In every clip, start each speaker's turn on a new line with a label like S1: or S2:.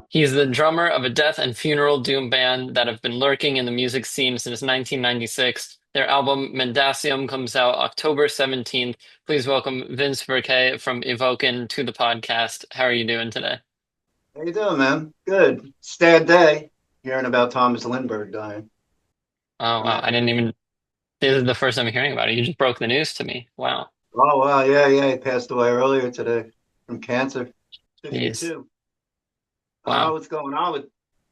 S1: He's the drummer of a death and funeral doom band that have been lurking in the music scene since 1996. Their album Mendacium comes out October 17th. Please welcome Vince Verkey from Evoken to the podcast. How are you doing today?
S2: How you doing, man? Good. Sad day hearing about Thomas Lindbergh dying.
S1: Oh, wow. I didn't even, this is the first time hearing about it. You just broke the news to me. Wow.
S2: Oh wow, yeah, yeah. He passed away earlier today from cancer.
S1: Jeez.
S2: 52. I don't know
S1: Wow.
S2: what's going on with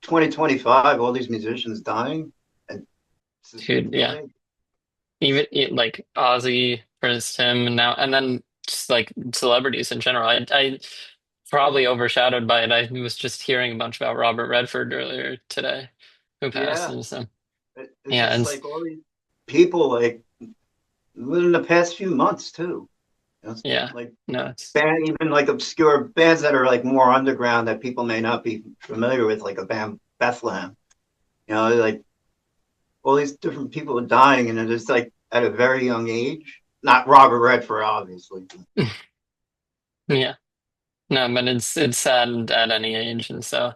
S2: 2025. All these musicians dying, and it's just
S1: Dude, yeah.
S2: insane.
S1: Like Ozzy, Prince Tim, and now, and then just like celebrities in general. I probably overshadowed by it. I was just hearing a bunch about Robert Redford earlier today, who passed,
S2: Yeah,
S1: and so
S2: it's
S1: yeah,
S2: just
S1: and
S2: like all these people, like within the past few months too. It's
S1: yeah,
S2: like
S1: no, it's
S2: even like obscure bands that are like more underground that people may not be familiar with, like a band Bethlehem. Like all these different people are dying, and it's like at a very young age. Not Robert Redford, obviously.
S1: yeah, no, but it's sad at any age, and so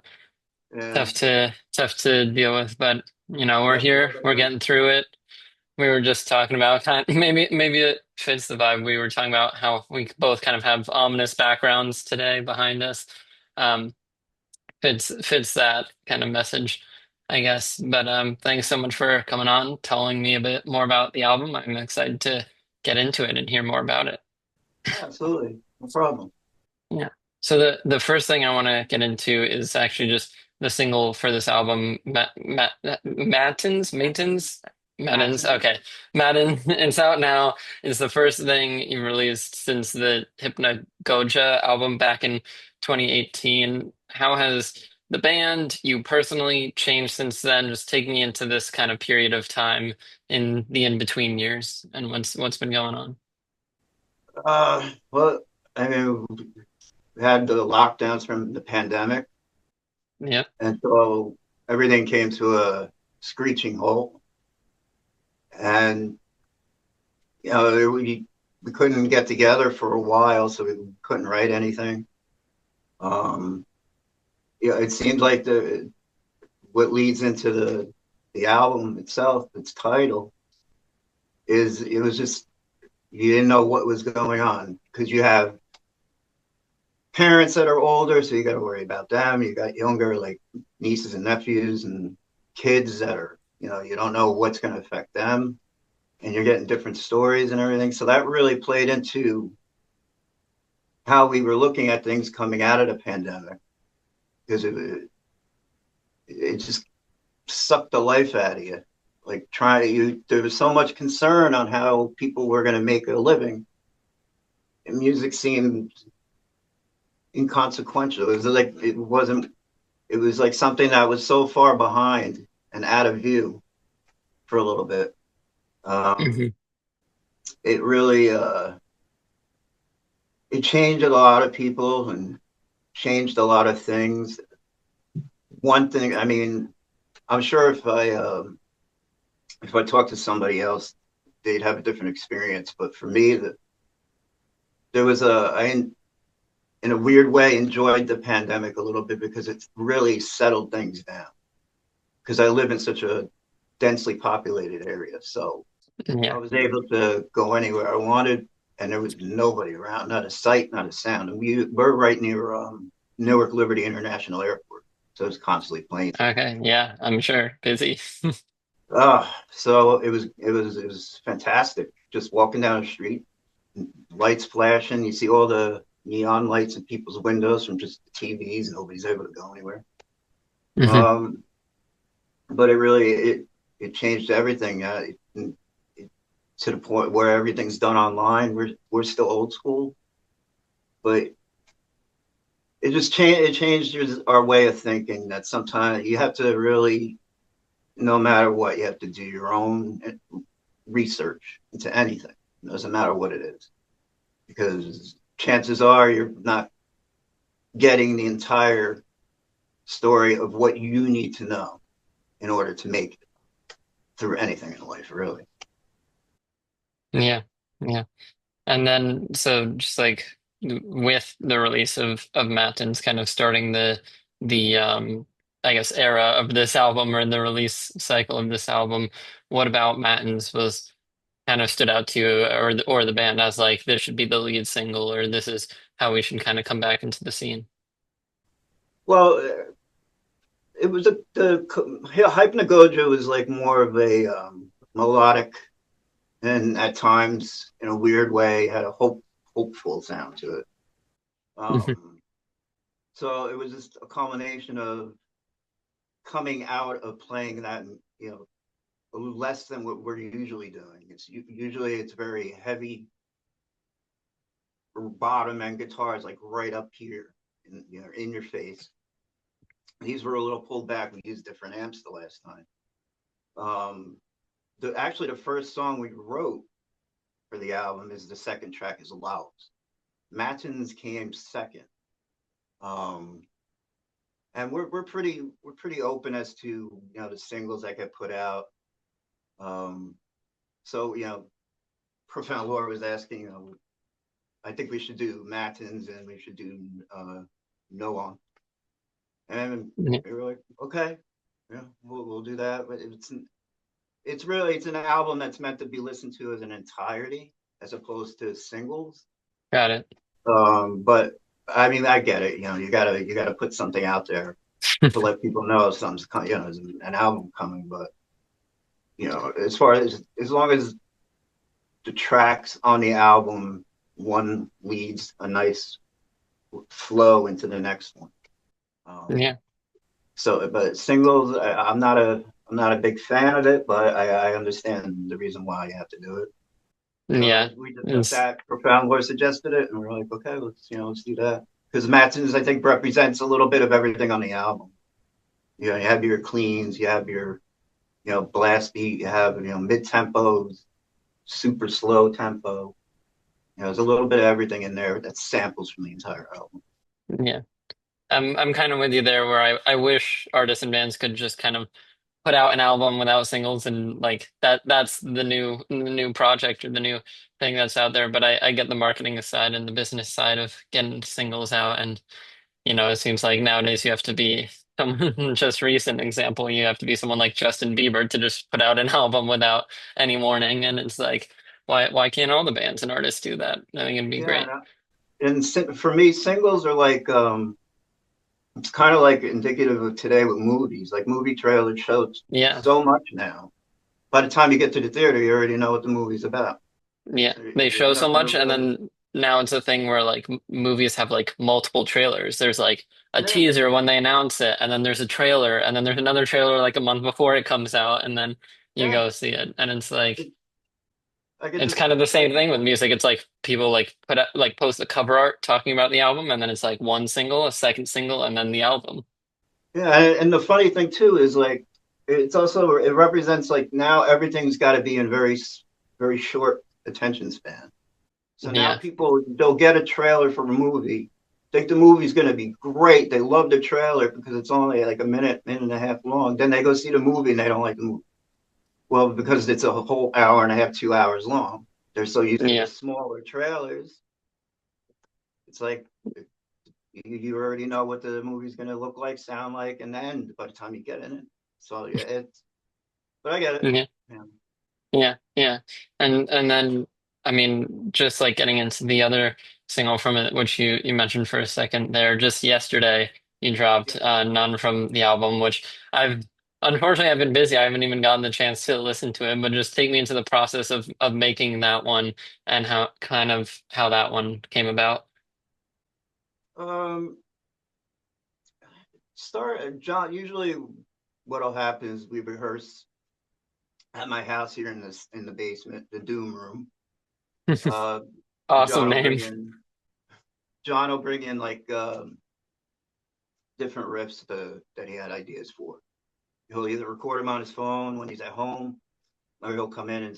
S2: Yeah,
S1: tough to deal with. But we're
S2: yep,
S1: here, we're
S2: whatever.
S1: getting through it. We were just talking about maybe it fits the vibe. We were talking about how we both kind of have ominous backgrounds today behind us. Um, fits that kind of message, I guess. But thanks so much for coming on, telling me a bit more about the album. I'm excited to get into it and hear more about it.
S2: Absolutely, no problem.
S1: Yeah. So the first thing I want to get into is actually just the single for this album, Matins.
S2: Matins.
S1: Okay, Matin. It's out now. It's the first thing you released since the Hypnagogia album back in 2018. How has the band, you personally, changed since then? Just take me into this kind of period of time in the in-between years and what's been going on.
S2: Well, I mean, we had the lockdowns from the pandemic,
S1: Yeah.
S2: and so everything came to a screeching halt. And we couldn't get together for a while, so we couldn't write anything. Um, yeah, it seemed like the what leads into the album itself, its title, is it was just you didn't know what was going on because you have parents that are older, so you got to worry about them. You got younger, like nieces and nephews, and kids that are you don't know what's going to affect them, and you're getting different stories and everything. So that really played into how we were looking at things coming out of the pandemic because it just sucked the life out of you. Like there was so much concern on how people were going to make a living, and music seemed inconsequential. It was like it wasn't. It was like something that was so far behind and out of view for a little bit. Um,
S1: Hmm.
S2: it really it changed a lot of people and changed a lot of things. One thing, I mean, I'm sure if I talk to somebody else, they'd have a different experience. But for me, there was in a weird way, enjoyed the pandemic a little bit because it really settled things down. Because I live in such a densely populated area, so I
S1: Yeah.
S2: was able to go anywhere I wanted, and there was nobody around, not a sight, not a sound. And we're right near Newark Liberty International Airport, so it's constantly planes.
S1: Okay. Yeah, I'm sure. Busy.
S2: So it was fantastic. Just walking down the street, lights flashing. You see all the neon lights in people's windows from just the TVs. Nobody's able to go anywhere.
S1: Hmm.
S2: Um, but it changed everything. It, to the point where everything's done online. We're still old school, but it changed our way of thinking. That sometimes you have to really, no matter what, you have to do your own research into anything. It doesn't matter what it is, because chances are you're not getting the entire story of what you need to know in order to make it through anything in life, really.
S1: Yeah. Yeah. And then so just like with the release of Matins kind of starting the the I guess era of this album or the release cycle of this album, what about Matins was kind of stood out to you or the band as like this should be the lead single or this is how we should kind of come back into the scene?
S2: Well, it was the Hypnagogia was like more of a melodic and at times in a weird way had a hopeful sound to it. Um, so it was just a combination of coming out of playing that, less than what we're usually doing. It's usually it's very heavy bottom end guitars, like right up here, in your face. These were a little pulled back. We used different amps the last time. Um, actually the first song we wrote for the album is the second track is Laos. Matins came second. Um, and we're pretty open as to the singles that get put out. Um, so Profound Lore was asking, I think we should do Matins and we should do No On. And
S1: Yeah,
S2: we were like, okay, yeah, we'll do that. But it's an album that's meant to be listened to as an entirety as opposed to singles.
S1: got it.
S2: But I mean, I get it. You gotta put something out there to let people know something's coming. There's an album coming. But as far as long as the tracks on the album, one leads a nice flow into the next one. Um,
S1: Yeah,
S2: but singles, I'm not a big fan of it, but I understand the reason why you have to do it. So
S1: yeah.
S2: we just took
S1: It's
S2: that. Profound Lore suggested it, and we're like, okay, let's do that. Because Matins, I think, represents a little bit of everything on the album. You have your cleans, you have your blast beat, you have mid tempos, super slow tempo. There's a little bit of everything in there that samples from the entire album.
S1: yeah. I'm kind of with you there where I wish artists and bands could just kind of put out an album without singles and like that's the new project or the new thing that's out there. But I get the marketing side and the business side of getting singles out and it seems like nowadays you have to be someone just recent example, you have to be someone like Justin Bieber to just put out an album without any warning. And it's like why can't all the bands and artists do that? I think it'd be
S2: Yeah,
S1: great.
S2: for me, singles are like it's kind of like indicative of today with movies. Like movie trailers show
S1: Yeah.
S2: so much now. By the time you get to the theater, you already know what the movie's about.
S1: Yeah, they
S2: There's
S1: show so
S2: nothing to
S1: much, and
S2: really.
S1: then now it's a thing where like movies have like multiple trailers. There's like a
S2: Yeah,
S1: teaser when they announce it, and then there's a trailer, and then there's another trailer like a month before it comes out, and then you
S2: yeah.
S1: go see it. And it's like
S2: It, like it
S1: it's
S2: just
S1: kind of the
S2: like
S1: same thing with music. It's like people like put up, like post the cover art talking about the album, and then it's like one single, a second single, and then the album.
S2: yeah. And the funny thing too is like it represents like now everything's got to be in very short attention span. So now
S1: Yeah,
S2: people they'll get a trailer for a movie, think the movie's going to be great. They love the trailer because it's only like a minute and a half long. Then they go see the movie and they don't like the movie. Well, because it's a whole hour and a half, 2 hours long. They're so used to the
S1: yeah,
S2: smaller trailers. It's like you already know what the movie's going to look like, sound like, and then by the time you get in it. So yeah, but I get it.
S1: yeah.
S2: Yeah.
S1: Yeah, yeah. And then I mean just like getting into the other single from it which you mentioned for a second there just yesterday you dropped
S2: Yep.
S1: None from the album which I've unfortunately I've been busy. I haven't even gotten the chance to listen to it, but just take me into the process of making that one and how kind of how that one came about.
S2: Um, John. Usually, what'll happen is we rehearse at my house here in the basement, the Doom Room. Uh,
S1: Awesome
S2: John will
S1: name.
S2: bring in John will bring in like different riffs that he had ideas for. He'll either record them on his phone when he's at home, or he'll come in and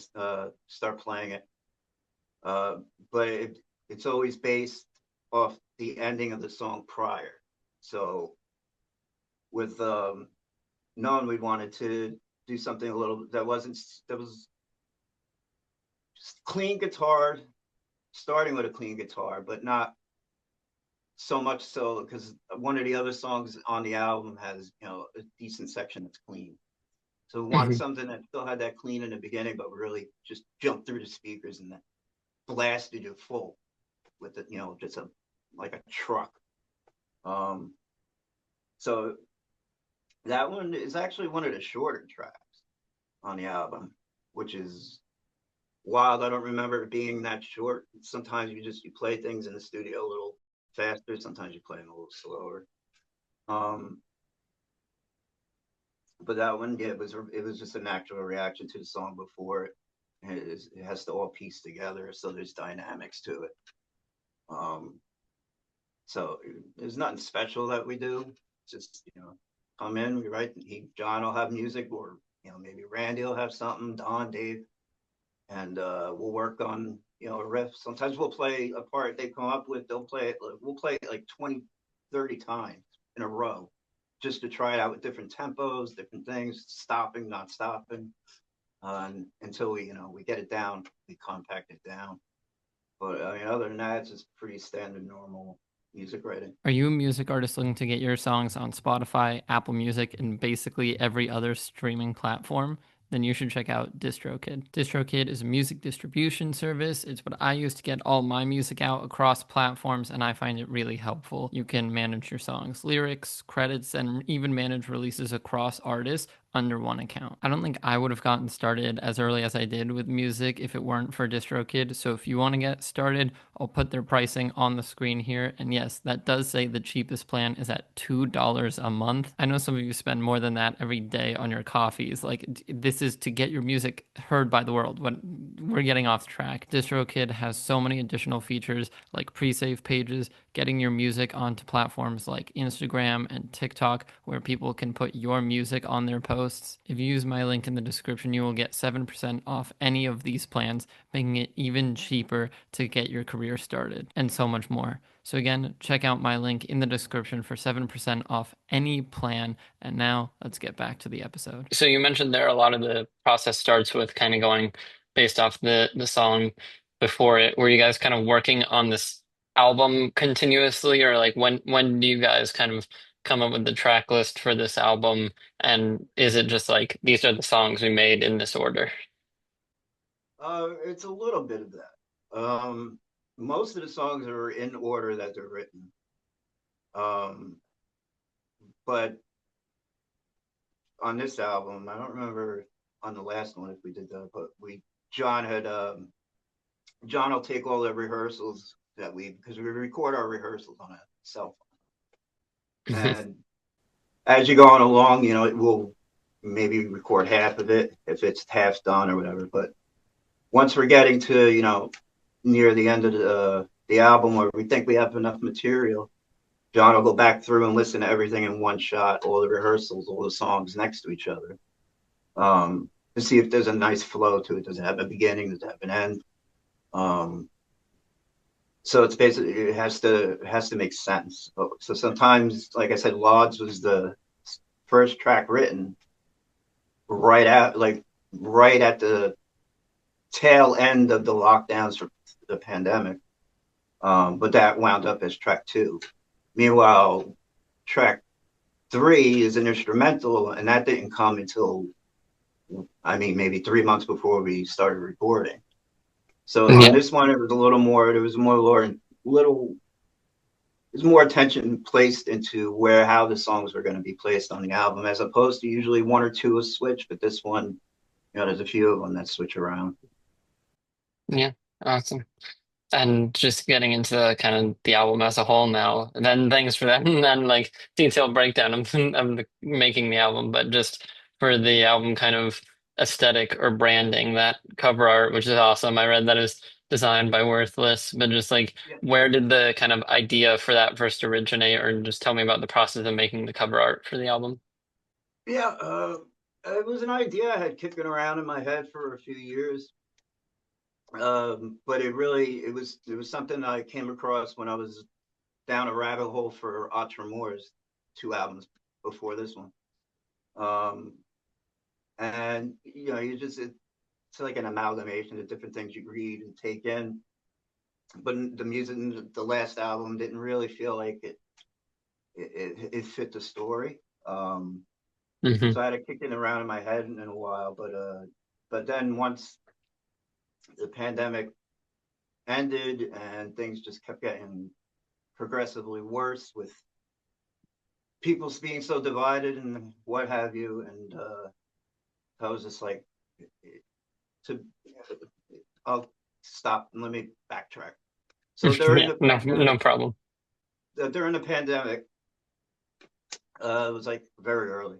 S2: start playing it. Uh, but it's always based off the ending of the song prior. So with None, we wanted to do something a little that was just clean guitar, starting with a clean guitar, but not so much so because one of the other songs on the album has, a decent section that's clean. So we wanted
S1: Mhm.
S2: something that still had that clean in the beginning, but really just jumped through the speakers and then blasted you full with it, just like a truck. Um, so that one is actually one of the shorter tracks on the album, which is wild. I don't remember it being that short. Sometimes you play things in the studio a little faster. Sometimes you play them a little slower. Um, but that one, yeah, it was just a natural reaction to the song before it. It has to all piece together, so there's dynamics to it. Um, so there's nothing special that we do. It's just come in, we write. John will have music, or maybe Randy will have something. Don, Dave, and we'll work on a riff. Sometimes we'll play a part they come up with. They'll play it. We'll play it like 20, 30 times in a row, just to try it out with different tempos, different things, stopping, not stopping, until we get it down. We compact it down. But I mean, other than that, it's just pretty standard, normal music writing.
S3: Are you a music artist looking to get your songs on Spotify, Apple Music, and basically every other streaming platform? Then you should check out DistroKid. DistroKid is a music distribution service. It's what I use to get all my music out across platforms, and I find it really helpful. You can manage your songs, lyrics, credits, and even manage releases across artists under one account. I don't think I would have gotten started as early as I did with music if it weren't for DistroKid. So if you want to get started, I'll put their pricing on the screen here. And yes, that does say the cheapest plan is at $2 a month. I know some of you spend more than that every day on your coffees. Like, this is to get your music heard by the world. But we're getting off track. DistroKid has so many additional features like pre-save pages, getting your music onto platforms like Instagram and TikTok, where people can put your music on their posts. If you use my link in the description, you will get 7% off any of these plans, making it even cheaper to get your career started, and so much more. So again, check out my link in the description for 7% off any plan. And now let's get back to the episode.
S1: So you mentioned there a lot of the process starts with kind of going based off the song before it. Were you guys kind of working on this album continuously, or like when do you guys kind of come up with the track list for this album? And is it just like these are the songs we made in this order?
S2: It's a little bit of that. Most of the songs are in order that they're written. Um, but on this album, I don't remember on the last one if we did that, but John had John will take all the rehearsals that because we record our rehearsals on a cell phone, and as you're going along, we'll maybe record half of it if it's half done or whatever. But once we're getting to near the end of the album, where we think we have enough material, John will go back through and listen to everything in one shot, all the rehearsals, all the songs next to each other, to see if there's a nice flow to it. Does it have a beginning? Does it have an end? Um, so it's basically it has to make sense. So sometimes, like I said, Lauds was the first track written right at the tail end of the lockdowns for the pandemic. But that wound up as track two. Meanwhile, track three is an instrumental, and that didn't come until, I mean, maybe 3 months before we started recording. So on
S1: Yeah.
S2: this one, it was a little more. There was little. There's more attention placed into how the songs were going to be placed on the album, as opposed to usually one or two a switch. But this one, there's a few of them that switch around.
S1: Yeah. Awesome. And just getting into kind of the album as a whole now. And then thanks for that. And then like detailed breakdown of, making the album, but just for the album kind of aesthetic or branding, that cover art, which is awesome. I read that is designed by Worthless, but just like
S2: Yeah,
S1: where did the kind of idea for that first originate, or just tell me about the process of making the cover art for the album?
S2: yeah. It was an idea I had kicking around in my head for a few years. But it was something I came across when I was down a rabbit hole for Outremore's two albums before this one. Um, and it's like an amalgamation of different things you read and take in. but the music in the last album didn't really feel like it fit the story.
S1: Hmm.
S2: So I had to kick it around in my head in a while, but then once the pandemic ended and things just kept getting progressively worse with people being so divided and what have you, and I was just like, to I'll stop and let me backtrack. So
S1: Yeah, no, no problem.
S2: during the pandemic, it was like very early.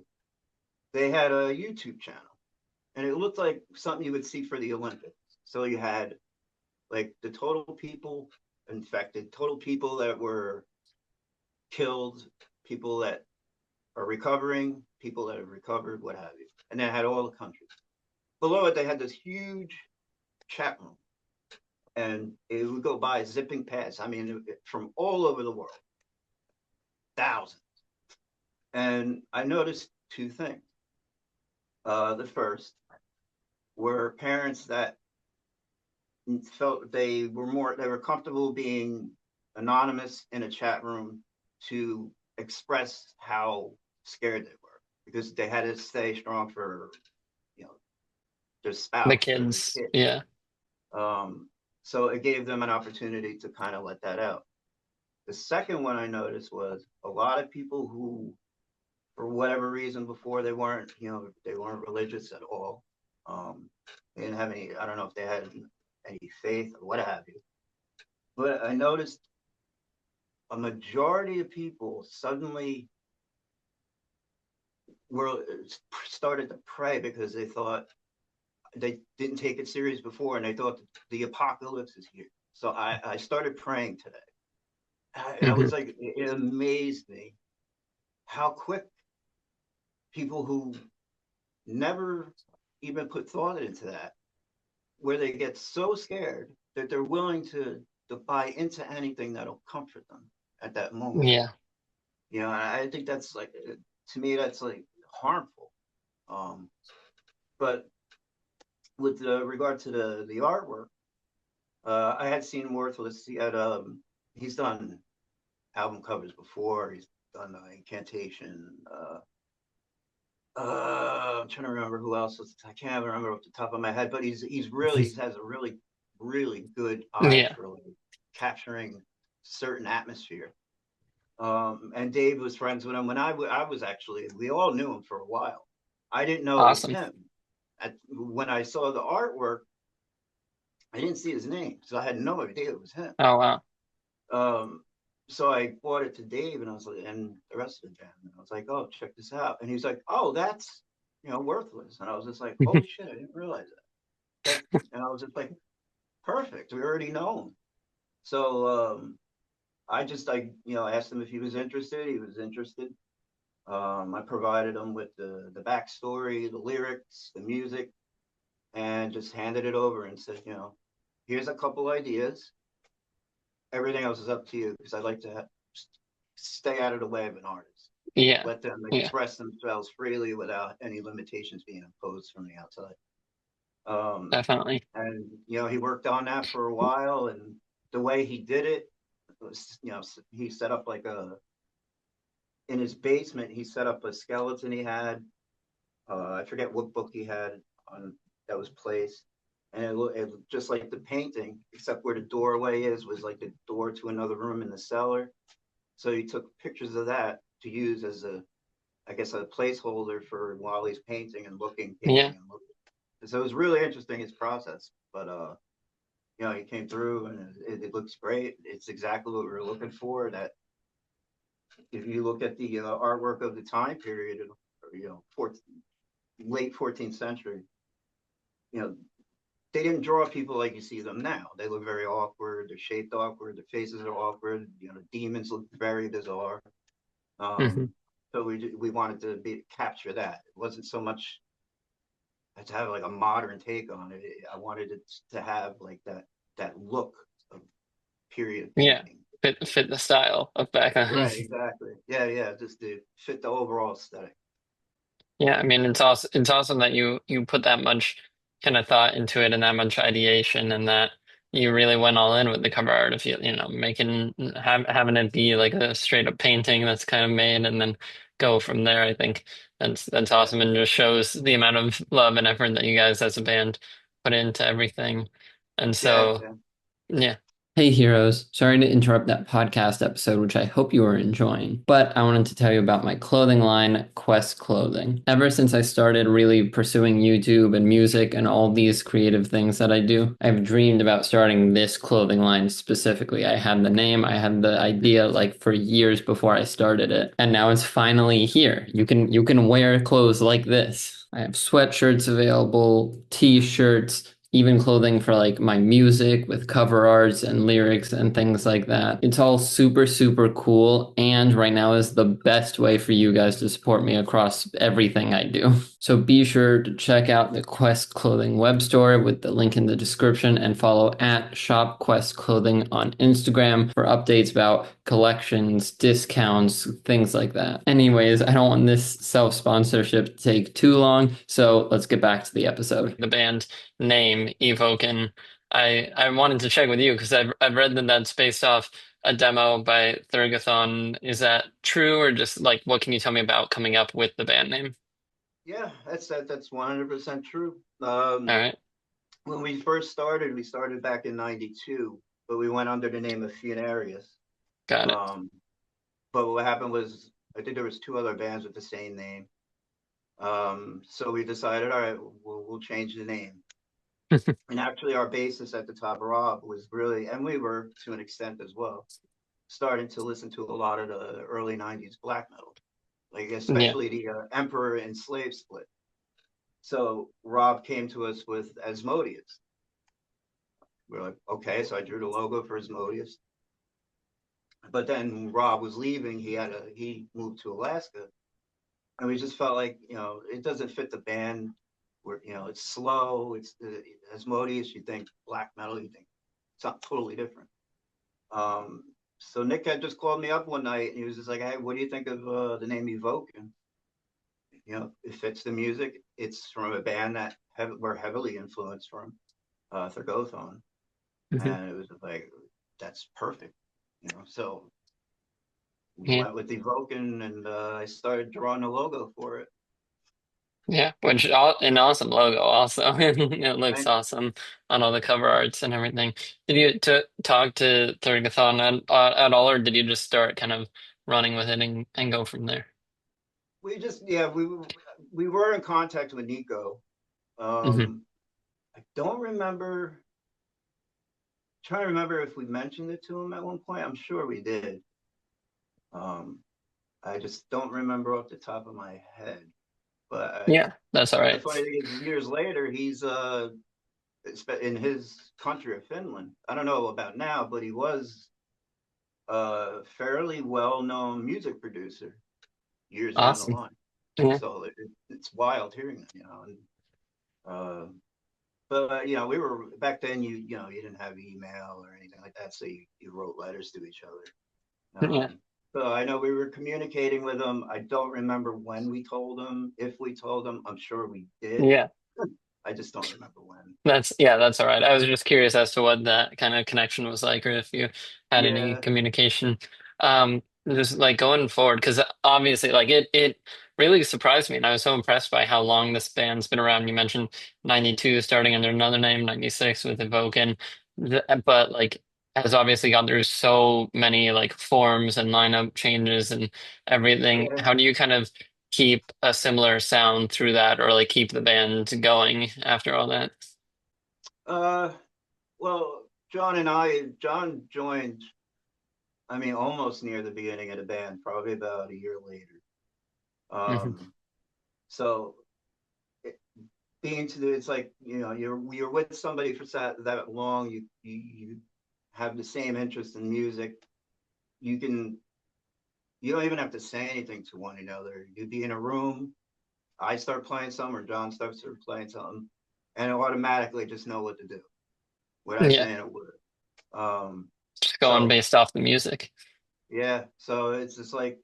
S2: They had a YouTube channel, and it looked like something you would see for the Olympics. So you had like the total people infected, total people that were killed, people that are recovering, people that have recovered, what have you. And then it had all the countries. Below it, they had this huge chat room, and it would go by zipping past. I mean, from all over the world, thousands. And I noticed two things. The first were parents that felt they were comfortable being anonymous in a chat room to express how scared they were because they had to stay strong for you know their
S1: The
S2: spouse or their
S1: kids,
S2: kid.
S1: yeah.
S2: So it gave them an opportunity to kind of let that out. The second one I noticed was a lot of people who, for whatever reason, before they weren't religious at all. They didn't have any. I don't know if they had any faith or what have you. But I noticed a majority of people suddenly were started to pray because they thought they didn't take it serious before and they thought the apocalypse is here. So I started praying today. I
S1: Hmm.
S2: was like, it amazed me how quick people who never even put thought into that, where they get so scared that they're willing to buy into anything that'll comfort them at that moment.
S1: Yeah,
S2: I think that's like, to me, that's like harmful. Um, but with regard to the artwork, I had seen Worthless. He's done album covers before. He's done Incantation. I'm trying to remember who else. I can't remember off the top of my head, but he has a really good eye
S1: yeah,
S2: for like capturing certain atmosphere. And Dave was friends with him when I was actually, we all knew him for a while. I didn't know it was
S1: awesome.
S2: him. When I saw the artwork, I didn't see his name, so I had no idea it was him.
S1: Oh wow.
S2: Um, so I brought it to Dave, and I was like, and the rest of the jam, and I was like, oh, check this out, and he's like, oh, that's Worthless, and I was just like, holy shit, I didn't realize that. And I was just like, perfect, we already know him. So I asked him if he was interested. He was interested. I provided him with the backstory, the lyrics, the music, and just handed it over and said, here's a couple ideas. Everything else is up to you because I like to stay out of the way of an artist.
S1: Yeah,
S2: Let them
S1: yeah,
S2: express themselves freely without any limitations being imposed from the outside.
S1: definitely.
S2: And he worked on that for a while, and the way he did it was, he set up like in his basement. He set up a skeleton he had. I forget what book he had on that was placed, and it looked just like the painting, except where the doorway was like the door to another room in the cellar. So he took pictures of that to use as I guess, a placeholder for while he's painting and
S1: Yeah,
S2: painting and looking. So it was really interesting his process, but he came through and it looks great. It's exactly what we were looking for. That if you look at the artwork of the time period, late 14th century, you know, they didn't draw people like you see them now. They look very awkward. They're shaped awkward. Their faces are awkward. The demons look very bizarre.
S1: hmm,
S2: Um, so we wanted to capture that. It wasn't so much to have like a modern take on it. I wanted it to have like that look of period
S1: yeah.
S2: painting.
S1: Fit the style of back then.
S2: Right, exactly. Yeah, just to fit the overall aesthetic.
S1: Yeah, I mean it's awesome that you put that much kind of thought into it and that much ideation and that you really went all in with the cover art. If you know having it be like a straight up painting that's kind of made, and then go from there. I think that's awesome, and just shows the amount of love and effort that you guys as a band put into everything. And
S2: Yeah,
S1: so,
S2: yeah,
S1: yeah,
S3: Hey heroes, sorry to interrupt that podcast episode, which I hope you are enjoying, but I wanted to tell you about my clothing line, Quest Clothing. Ever since I started really pursuing YouTube and music and all these creative things that I do, I've dreamed about starting this clothing line specifically. I had the name, I had the idea like for years before I started it, and now it's finally here. You can wear clothes like this. I have sweatshirts available, t-shirts, even clothing for like my music with cover arts and lyrics and things like that. It's all super, super cool. And right now is the best way for you guys to support me across everything I do. So be sure to check out the Quest Clothing web store with the link in the description and follow at Shop Quest Clothing on Instagram for updates about collections, discounts, things like that. Anyways, I don't want this self-sponsorship to take too long, so let's get back to the episode.
S1: the band name Evoken. I wanted to check with you because I've read that that's based off a demo by Thurgathon. Is that true, or just like what can you tell me about coming up with the band name?
S2: yeah. That's 100% true.
S1: All right,
S2: When we first started, we started back in '92, but we went under the name of Funarius.
S1: got it.
S2: Um, but what happened was, I think there was two other bands with the same name. So we decided, all right, we'll change the name. And actually, our bassist at the top, Rob, was really, and we were to an extent as well, starting to listen to a lot of the early '90s black metal, like
S1: Yeah,
S2: especially the Emperor and Slave split. So Rob came to us with Asmodeus. We're like, okay, so I drew the logo for Asmodeus. But then Rob was leaving. He moved to Alaska, and we just felt like it doesn't fit the band. Where it's slow. It's Asmodeus. You think black metal. You think something totally different. So Nick had just called me up one night, and he was just like, "Hey, what do you think of the name Evoken? It fits the music. It's from a band that we're heavily influenced from, Thurgothon,
S1: hmm
S2: and it was like, that's perfect. So we
S1: yeah,
S2: went with Evoken, and I started drawing a logo for it.
S1: yeah. Which an awesome logo also. It looks
S2: Thank you.
S1: awesome on all the cover arts and everything. Did you talk to Thurgathon at all, or did you just start kind of running with it and go from there?
S2: We just yeah we were in contact with Nico.
S1: Hmm
S2: I don't remember. Trying to remember if we mentioned it to him at one point. I'm sure we did. Um, I just don't remember off the top of my head. But
S1: Yeah, that's all
S2: the
S1: right.
S2: funny thing is, years later, he's in his country of Finland. I don't know about now, but he was a fairly well-known music producer years down the
S1: Awesome.
S2: line.
S1: Yeah.
S2: So it's wild hearing that. And, uh, but we were back then. You didn't have email or anything like that, so you wrote letters to each other.
S1: Yeah.
S2: So I know we were communicating with him. I don't remember when we told him, if we told him. I'm sure we did.
S1: Yeah.
S2: I just don't remember when.
S1: That's all right. I was just curious as to what that kind of connection was like, or if you had any
S2: Yeah,
S1: communication. Just like going forward, because obviously, like it really surprised me, and I was so impressed by how long this band's been around. You mentioned '92 starting under another name, '96 with Evoken, but like has obviously gone through so many like forms and lineup changes and everything.
S2: yeah.
S1: How do you kind of keep a similar sound through that, or like keep the band going after all that?
S2: Uh, well, John joined. I mean, almost near the beginning of the band, probably about a year later.
S1: Hmm
S2: Um, so it, it's like you're with somebody for that long. You have the same interest in music. You can you don't even have to say anything to one another. You'd be in a room. I start playing something, or John starts playing something, and it automatically just know what to do without
S1: Yeah,
S2: saying a word. Um,
S1: just going
S2: so
S1: based off the music.
S2: yeah, so it's just like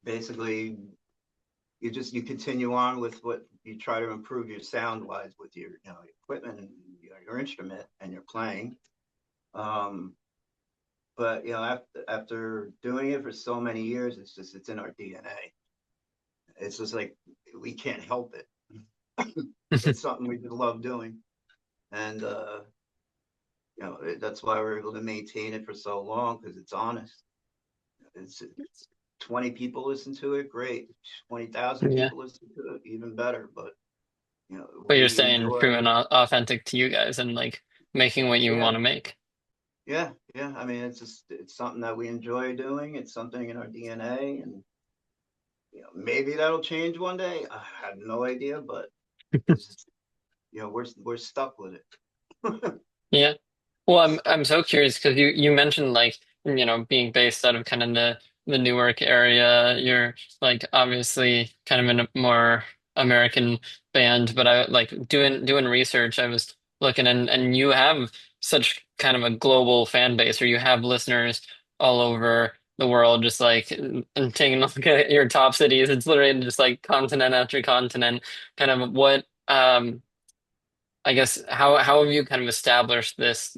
S2: basically you continue on with what you try to improve your sound wise with your equipment and your instrument and you're playing. But you know, after doing it for so many years, it's in our DNA. It's just like we can't help it. It's something we just love doing, and you know, that's why we're able to maintain it for so long, because it's honest. It's 20 people listen to it, great. 20,000
S1: Yeah.
S2: people listen to it, even better. But you know,
S1: But you're
S2: we
S1: staying
S2: enjoy.
S1: true and authentic to you guys and like making what you
S2: Yeah,
S1: want to make.
S2: yeah. I mean, it's something that we enjoy doing. It's something in our DNA, and you know, maybe that'll change one day. I have no idea, but it's, you know, we're stuck with it.
S1: Yeah. Well, I'm so curious because you mentioned like being based out of kind of the Newark area. You're like obviously kind of in a more American band, but I like doing research. I was looking and you have such kind of a global fan base, or you have listeners all over the world. Just like and taking a look at your top cities, it's literally just like continent after continent. Kind of what I guess how have you kind of established this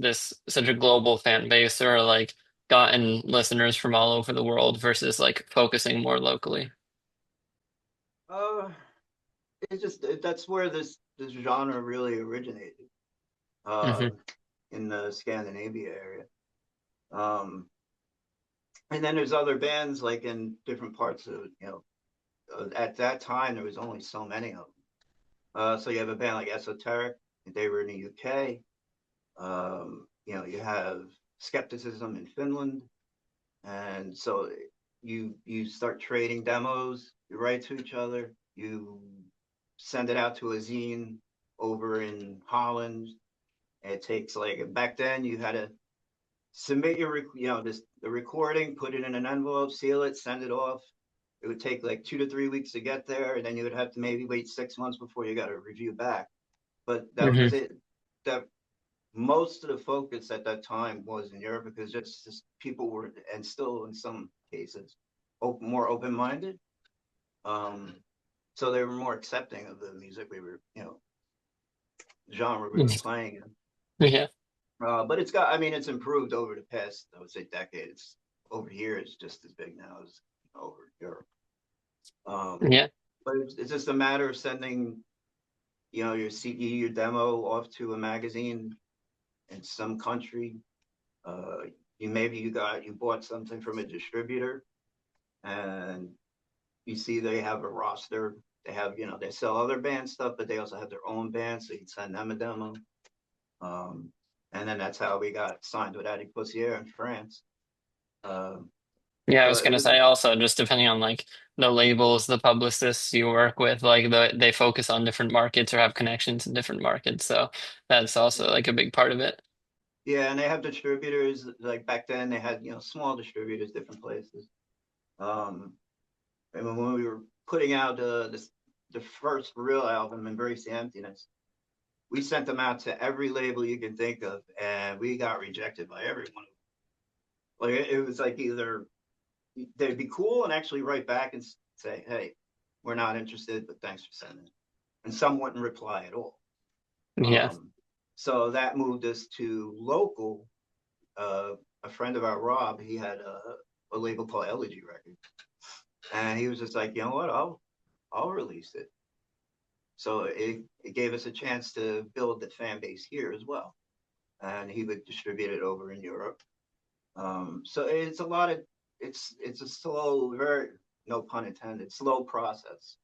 S1: such a global fan base or like gotten listeners from all over the world versus like focusing more locally?
S2: uh, it's just that's where this genre really originated.
S1: Hmm.
S2: Uh, in the Scandinavia area. Um, and then there's other bands like in different parts of, you know, at that time there was only so many of them. So you have a band like Esoteric, they were in the UK. You know, you have Skepticism in Finland, and so you start trading demos, you write to each other, you send it out to a zine over in Holland. It takes like back then you had to submit your you know this the recording, put it in an envelope, seal it, send it off. It would take like 2 to 3 weeks to get there, and then you would have to maybe wait 6 months before you got a review back. But that
S1: Hmm.
S2: was it. That most of the focus at that time was in Europe, because just people were, and still in some cases, more open-minded. Um, so they were more accepting of the music we were, you know, genre we were playing in.
S1: Yeah.
S2: But it's got, I mean, it's improved over the past, I would say, decades. Over here, it's just as big now as over Europe. Um,
S1: Yeah.
S2: but it's just a matter of sending, you know, your CD, your demo off to a magazine in some country. Uh, you bought something from a distributor, and you see they have a roster. They have, you know, they sell other band stuff, but they also have their own band, so you send them a demo. Um, and then that's how we got signed with Attic Poussière in France. Um,
S1: Yeah, I
S2: so
S1: was
S2: it
S1: gonna
S2: was,
S1: say also just depending on like the labels, the publicists you work with, like they focus on different markets or have connections in different markets. So that's also like a big part of it.
S2: yeah, and they have distributors. Like back then, they had, you know, small distributors, different places. Um, and when we were putting out the first real album, Embrace the Emptiness, we sent them out to every label you can think of, and we got rejected by everyone. Like it was like either they'd be cool and actually write back and say, "Hey, we're not interested, but thanks for sending it," and some wouldn't reply at all.
S1: Yeah.
S2: Um, so that moved us to local. Uh, a friend of our, Rob, he had a label called Elegy Records, and he was just like, you know what, I'll release it. So it gave us a chance to build the fan base here as well, and he would distribute it over in Europe. So it's a lot of it's a slow, very, no pun intended, slow process.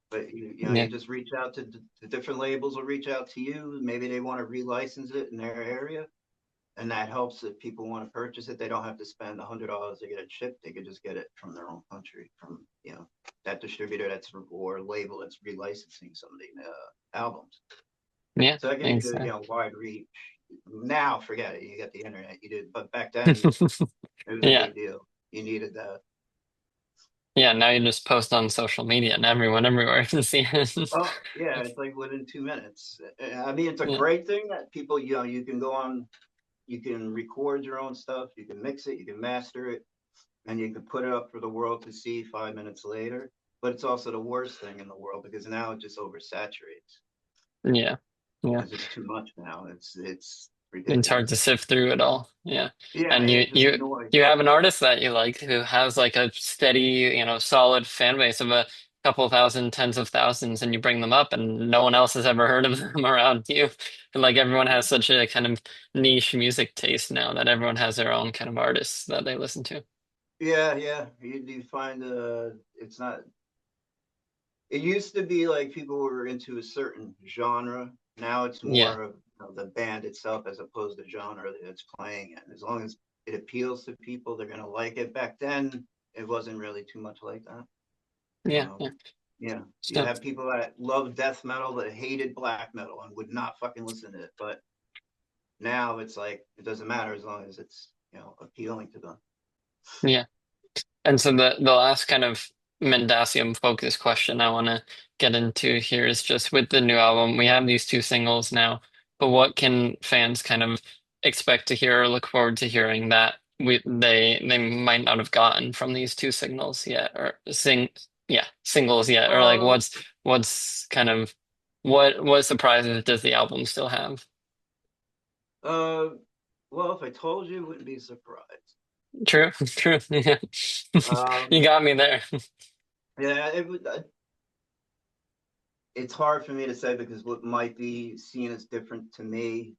S2: But you know,
S1: Yeah.
S2: you just reach out to the different labels will reach out to you. Maybe they want to relicense it in their area, and that helps if people want to purchase it. They don't have to spend $100 to get it shipped. They could just get it from their own country, from, you know, that distributor that's, or label that's relicensing some of the albums.
S1: Yeah.
S2: So that gives you, you
S1: Exactly.
S2: know, wide reach. Now, forget it. You got the internet. You did, but back then it was a
S1: Yeah.
S2: big deal. You needed that.
S1: Yeah. Now you just post on social media and everyone everywhere can see it.
S2: Oh yeah, it's like within 2 minutes. I mean, it's a
S1: Yeah.
S2: great thing that people, you know, you can go on, you can record your own stuff, you can mix it, you can master it, and you can put it up for the world to see 5 minutes later. But it's also the worst thing in the world, because now it just oversaturates.
S1: Yeah. Yeah.
S2: It's just too much now. It's
S1: It's hard to
S2: ridiculous.
S1: sift through it all. Yeah.
S2: Yeah,
S1: And
S2: it just annoys.
S1: you have an artist that you like who has like a steady, solid fan base of a couple thousand, tens of thousands, and you bring them up and no one else has ever heard of them around you. And like everyone has such a kind of niche music taste now that everyone has their own kind of artists that they listen to.
S2: Yeah, yeah. You find it's not. It used to be like people were into a certain genre. Now it's
S1: Yeah.
S2: more of the band itself as opposed to genre that it's playing in. As long as it appeals to people, they're gonna like it. Back then, it wasn't really too much like that.
S1: Yeah. Yeah.
S2: Um, yeah, you
S1: So
S2: have people that love death metal that hated black metal and would not fucking listen to it. But now it's like it doesn't matter as long as it's appealing to them.
S1: yeah. And so the last kind of Mendacium focus question I want to get into here is just with the new album, we have these two singles now, but what can fans kind of expect to hear or look forward to hearing that they might not have gotten from these two signals yet or singles yet, or like
S2: Uh,
S1: what's kind of what surprises does the album still have?
S2: uh, well, if I told you, it wouldn't be surprised.
S1: True, true. Yeah. You
S2: Um,
S1: got me there.
S2: yeah, it's hard for me to say because what might be seen as different to me,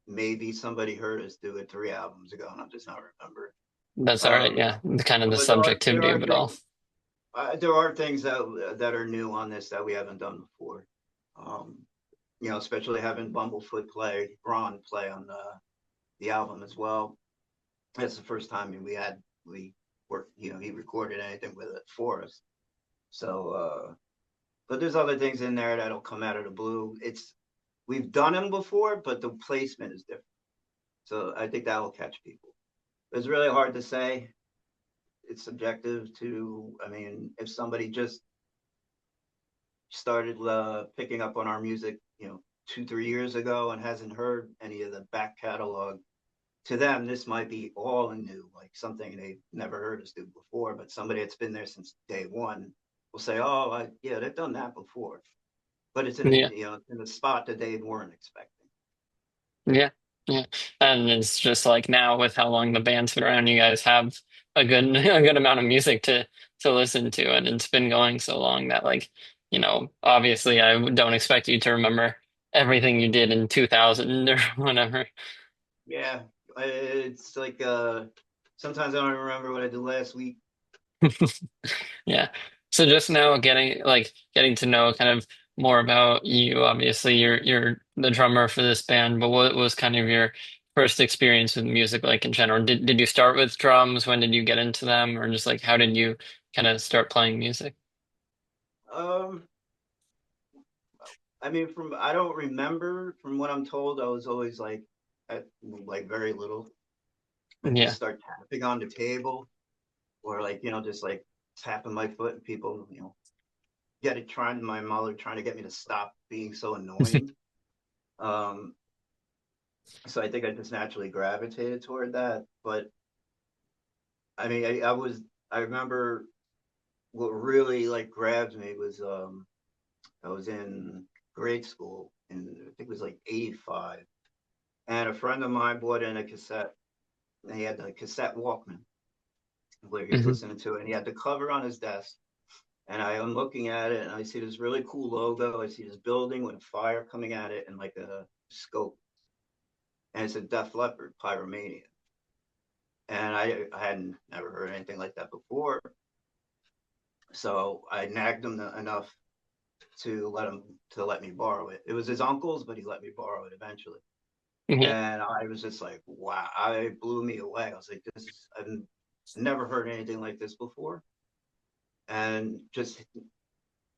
S2: maybe somebody heard us do it 3 albums ago, and I'm just not remembering.
S1: That's all right.
S2: Um,
S1: Yeah. Kind of the
S2: but there
S1: subjectivity
S2: are
S1: of it all.
S2: things there are things that are new on this that we haven't done before. Um, especially having Bumblefoot play, Ron play on the album as well. That's the first time we worked, he recorded anything with it for us. So, but there's other things in there that'll come out of the blue. We've done them before, but the placement is different. So I think that will catch people. It's really hard to say. It's subjective to, I mean, if somebody just started picking up on our music, 2, 3 years ago and hasn't heard any of the back catalog, to them, this might be all new, like something they've never heard us do before. But somebody that's been there since day one will say, "Oh, yeah, they've done that before," but it's in a
S1: Yeah.
S2: in a spot that they weren't expecting.
S1: Yeah. Yeah. And it's just like now with how long the band's been around, you guys have a good a good amount of music to listen to, and it's been going so long that like, obviously I don't expect you to remember everything you did in 2000 or whatever.
S2: Yeah, it's like sometimes I don't even remember what I did last week.
S1: Yeah. So just now getting to know kind of more about you. Obviously, you're the drummer for this band, but what was kind of your first experience with music like in general? Did you start with drums? When did you get into them? Or just like how did you kind of start playing music?
S2: Um, I mean, from I don't remember. From what I'm told, I was always like at like very little. I just
S1: Yeah.
S2: start tapping on the table, or like just like tapping my foot, and people get it trying. My mother trying to get me to stop being so annoying. Um, so I think I just naturally gravitated toward that. But I mean, I remember what really like grabbed me was I was in grade school, and I think it was like '85, and a friend of mine bought in a cassette, and he had the cassette Walkman where he was
S1: Hmm.
S2: listening to it, and he had the cover on his desk. And I'm looking at it, and I see this really cool logo. I see this building with a fire coming at it, and like a scope, and it's a Def Leppard Pyromania. And I hadn't never heard anything like that before, so I nagged him enough to let me borrow it. It was his uncle's, but he let me borrow it eventually.
S1: Yeah.
S2: And I was just like, wow, it blew me away. I was like, I've never heard anything like this before. And just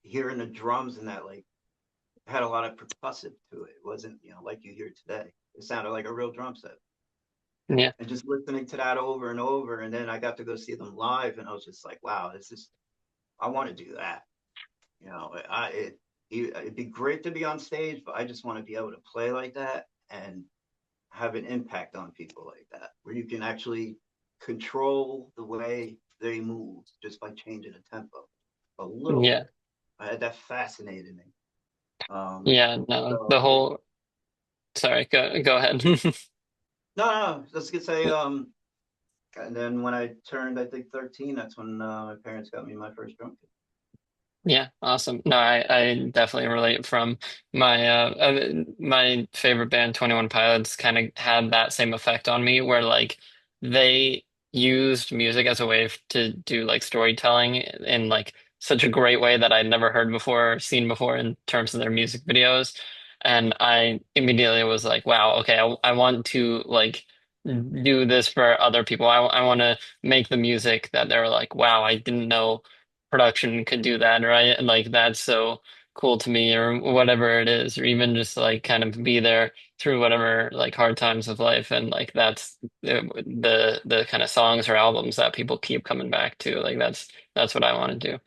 S2: hearing the drums and that, like, had a lot of percussive to it. It wasn't, like you hear today. It sounded like a real drum set.
S1: Yeah.
S2: And just listening to that over and over. And then I got to go see them live, and I was just like, wow, I want to do that. It'd be great to be on stage, but I just want to be able to play like that and have an impact on people like that, where you can actually control the way they move just by changing the tempo a little
S1: Yeah.
S2: bit. That fascinated me. Um,
S1: Yeah. No,
S2: so
S1: Sorry, go ahead.
S2: No, no, let's get say and then when I turned, I think 13, that's when my parents got me my first drum kit.
S1: Yeah, awesome. No, I definitely relate from my favorite band, 21 Pilots, kind of had that same effect on me where like they used music as a way to do like storytelling in like such a great way that I'd never heard before or seen before in terms of their music videos. And I immediately was like, wow, okay, I want to like do this for other people. I want to make the music that they're like, wow, I didn't know production could do that, right? And like that's so cool to me, or whatever it is, or even just like kind of be there through whatever like hard times of life, and like that's the kind of songs or albums that people keep coming back to. Like that's what I want to do.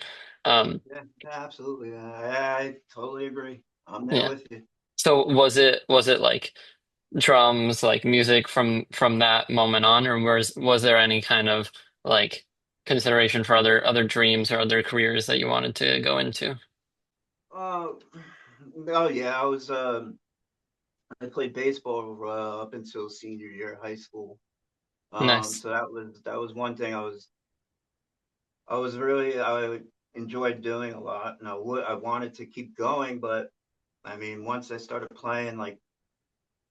S2: Yeah, yeah, absolutely. I totally agree. I'm there
S1: Yeah.
S2: with you.
S1: So was it like drums, like music from that moment on, or was there any kind of like consideration for other dreams or other careers that you wanted to go into?
S2: Uh, oh yeah, I played baseball up until senior year of high school.
S1: Nice.
S2: So that was one thing I enjoyed doing a lot, and I wanted to keep going, but I mean, once I started playing like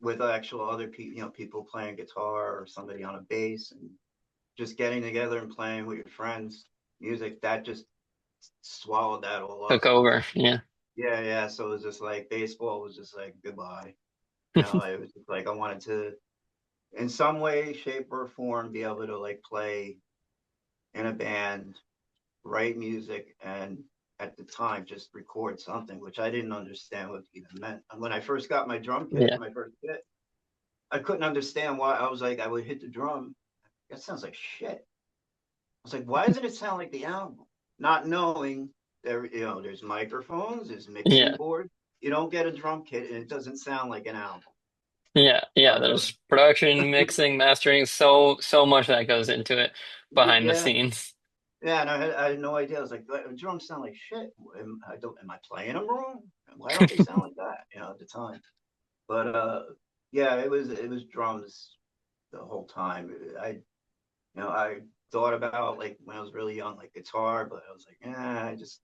S2: with actual other people, people playing guitar or somebody on a bass, and just getting together and playing with your friends, music that just swallowed that all
S1: Took
S2: up.
S1: over. Yeah.
S2: Yeah, yeah. So it was just like baseball was just like goodbye. It was just like I wanted to, in some way, shape, or form, be able to like play in a band, write music, and at the time just record something, which I didn't understand what it even meant. And when I first got my drum kit,
S1: Yeah.
S2: my first kit, I couldn't understand why. I was like, I would hit the drum. That sounds like shit. I was like, why doesn't it sound like the album? Not knowing there's microphones, there's mixing
S1: Yeah.
S2: board. You don't get a drum kit and it doesn't sound like an album.
S1: Yeah. Yeah.
S2: Uh,
S1: There's production, mixing, mastering, so much that goes into it behind the
S2: yeah,
S1: scenes.
S2: yeah, and I had no idea. I was like, drums sound like shit. Am I playing them wrong? Why don't they sound like that? At the time. But yeah, it was drums the whole time. I thought about like when I was really young, like guitar, but I was like, I just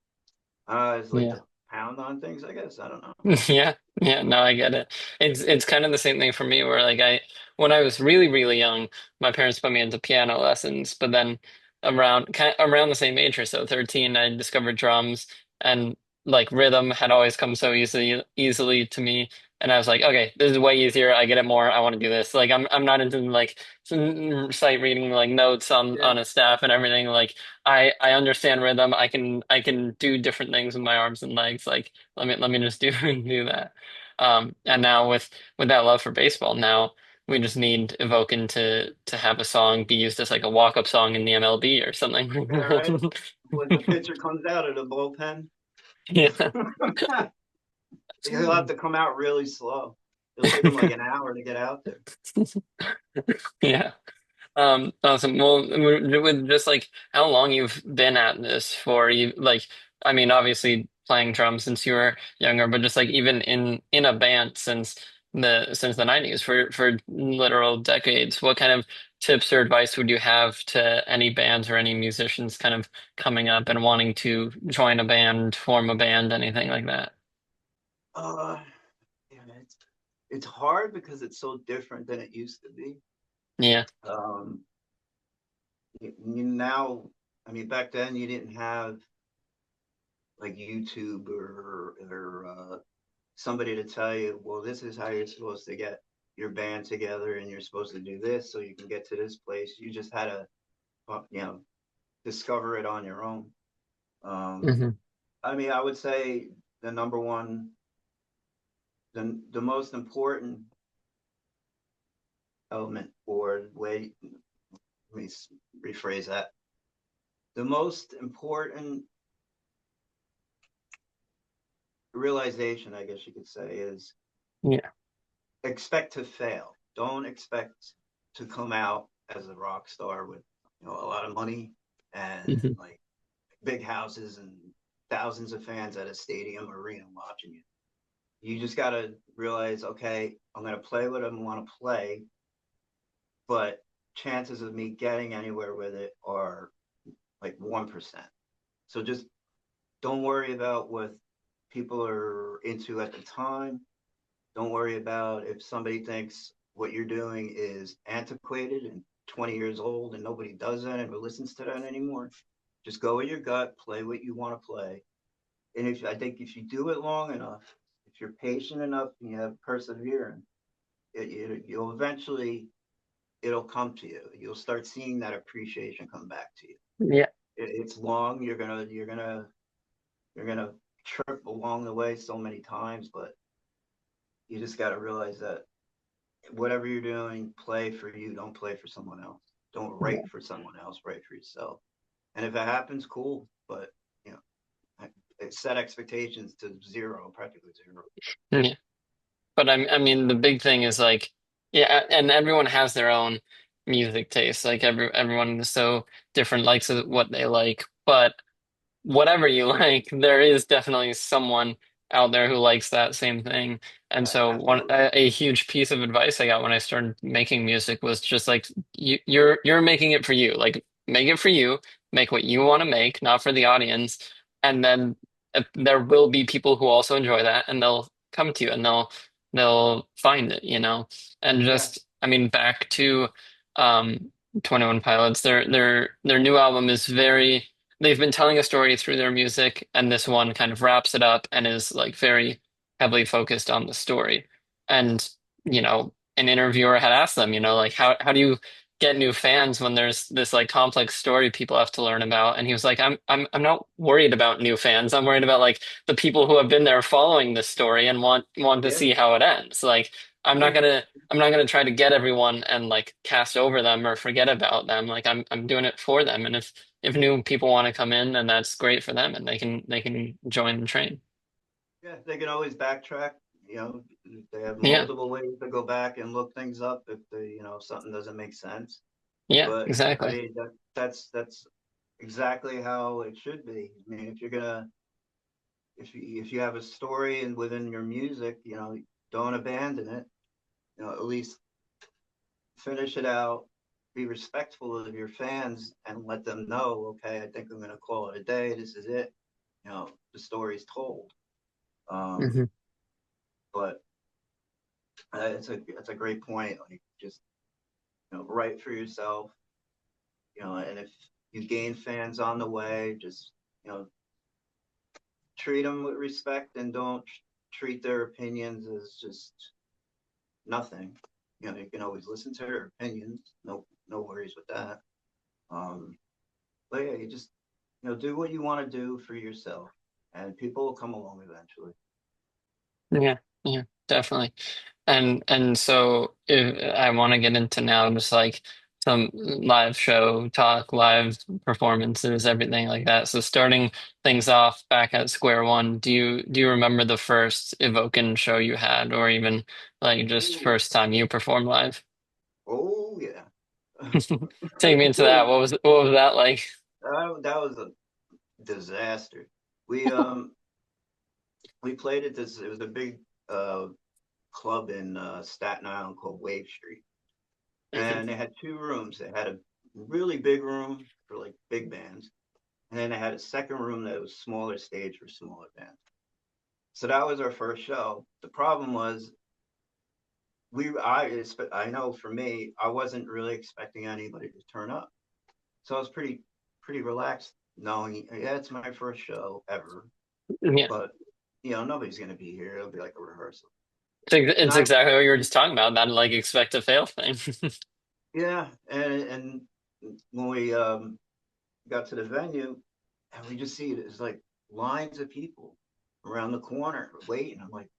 S2: like
S1: Yeah.
S2: to pound on things. I guess I don't know.
S1: Yeah, yeah, no, I get it. It's kind of the same thing for me where like I when I was really young, my parents put me into piano lessons, but then around the same age or so, 13, I discovered drums and like rhythm had always come so easily to me. And I was like, okay, this is way easier. I get it more. I want to do this. Like I'm not into like sight reading like notes
S2: Yeah,
S1: on a staff and everything. Like I understand rhythm. I can do different things with my arms and legs. Like let me just do do that. And now with that love for baseball, now we just need Evoken to have a song be used as like a walk-up song in the MLB or something.
S2: yeah, right. When the pitcher comes out of the bullpen,
S1: Yeah.
S2: he'll have to come out really slow. It'll take him like an hour to get out there.
S1: Yeah. Awesome. Well, with just like how long you've been at this for, you like, I mean, obviously playing drums since you were younger, but just like even in a band since the 90s for literal decades, what kind of tips or advice would you have to any bands or any musicians kind of coming up and wanting to join a band, form a band, anything like that?
S2: Uh, yeah, it's hard because it's so different than it used to be.
S1: Yeah.
S2: Um, now, I mean, back then you didn't have like YouTube or somebody to tell you, well, this is how you're supposed to get your band together, and you're supposed to do this so you can get to this place. You just had to, discover it on your own. Um,
S1: Hmm.
S2: I mean, I would say the number one, the most important element or way, let me rephrase that. The most important realization, I guess you could say, is
S1: Yeah.
S2: expect to fail. Don't expect to come out as a rock star with a lot of money and
S1: Hmm.
S2: like big houses and thousands of fans at a stadium arena watching you. you just got to realize, okay, I'm going to play what I want to play, but chances of me getting anywhere with it are like 1%. So just don't worry about what people are into at the time. Don't worry about if somebody thinks what you're doing is antiquated and 20 years old and nobody does that and listens to that anymore. Just go with your gut, play what you want to play. And if I think if you do it long enough, if you're patient enough and you have perseverance, you'll eventually it'll come to you. You'll start seeing that appreciation come back to you.
S1: Yeah.
S2: It's long. You're gonna trip along the way so many times, but you just got to realize that whatever you're doing, play for you. Don't play for someone else. Don't write for someone else. Write for yourself. And if it happens, cool. But you know, set expectations to zero, practically zero.
S1: Yeah. But I mean, the big thing is like, yeah, and everyone has their own music taste. Like everyone is so different, likes what they like. But whatever you like, there is definitely someone out there who likes that same thing. And so
S2: Absolutely.
S1: a huge piece of advice I got when I started making music was just like you're making it for you. Like make it for you, make what you want to make, not for the audience. And then there will be people who also enjoy that and they'll come to you and they'll find it, you know. And
S2: Yeah.
S1: just I mean back to 21 Pilots, their new album is very they've been telling a story through their music, and this one kind of wraps it up and is like very heavily focused on the story. And, you know, an interviewer had asked them, you know, like how do you get new fans when there's this like complex story people have to learn about? And he was like, I'm not worried about new fans. I'm worried about like the people who have been there following this story and want to
S2: Yeah.
S1: see how it ends. Like I'm not
S2: Yeah.
S1: gonna I'm not gonna try to get everyone and like cast over them or forget about them. Like I'm doing it for them. And if new people want to come in, then that's great for them, and they can join the train.
S2: Yeah. They can always backtrack. You know, they have
S1: Yeah,
S2: multiple ways to go back and look things up if if something doesn't make sense.
S1: yeah,
S2: But I
S1: exactly.
S2: mean, that's exactly how it should be. I mean, if you're gonna if you have a story and within your music, don't abandon it. At least finish it out. Be respectful of your fans and let them know, okay, I think I'm gonna call it a day. This is it. The story's told. Um,
S1: Hmm.
S2: but it's a great point. Like just write for yourself. And if you gain fans on the way, just you know treat them with respect and don't treat their opinions as just nothing. You can always listen to their opinions. No worries with that. Um, but yeah, you just do what you want to do for yourself, and people will come along eventually.
S1: Yeah, yeah, definitely. And so if I want to get into now just like some live show talk, live performances, everything like that. So starting things off back at square one, do you remember the first Evoken show you had, or even like just
S2: Ooh,
S1: first time you performed live?
S2: oh yeah.
S1: Take me into that. What was that like?
S2: That was a disaster. We played at this. It was a big uh club in Staten Island called Wave Street, and they had two rooms. They had a really big room for like big bands, and then they had a second room that was smaller stage for smaller bands. So that was our first show. The problem was I know for me, I wasn't really expecting anybody to turn up. So I was pretty relaxed knowing, yeah, it's my first show ever,
S1: Yeah.
S2: but nobody's gonna be here. It'll be like a rehearsal. And
S1: It's
S2: I
S1: exactly what you were just talking about, that like expect to fail thing.
S2: Yeah, and when we got to the venue, and we just see it, it's like lines of people around the corner waiting. I'm like,